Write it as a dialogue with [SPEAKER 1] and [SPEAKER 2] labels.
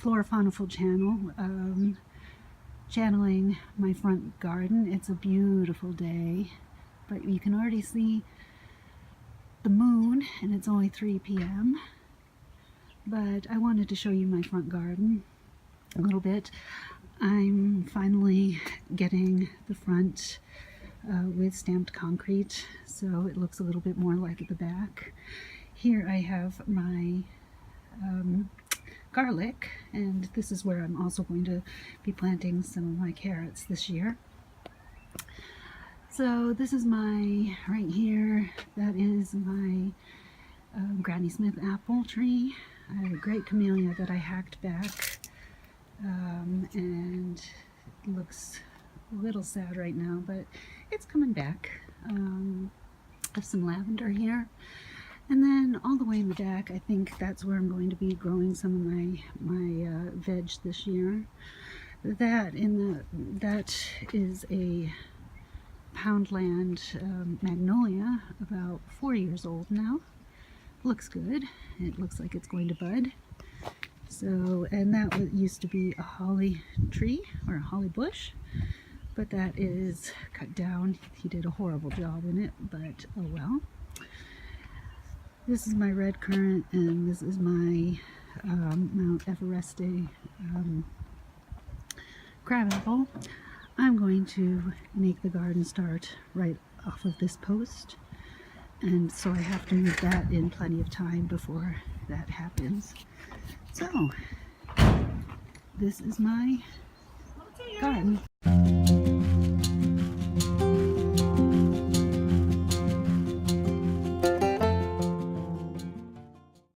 [SPEAKER 1] Flora Faunaful channel, channeling my front garden. It's a beautiful day, but you can already see the moon, and it's only 3 p.m. But I wanted to show you my front garden a little bit. I'm finally getting the front with stamped concrete, so it looks a little bit more like the back. Here I have my garlic, and this is where I'm also going to be planting some of my carrots this year. So this is my, right here, that is my Granny Smith apple tree. I have a great camellia that I hacked back, and it looks a little sad right now, but it's coming back. I have some lavender here. And then all the way in the back, I think that's where I'm going to be growing some of my veg this year. That is a Poundland magnolia, about 4 years old now. Looks good. It looks like it's going to bud. So, and that used to be a holly tree or a holly bush, but that is cut down. He did a horrible job in it, but oh well. This is my red currant, and this is my Mount Everest crabapple. I'm going to make the garden start right off of this post, and so I have to move that in plenty of time before that happens. So, this is my garden.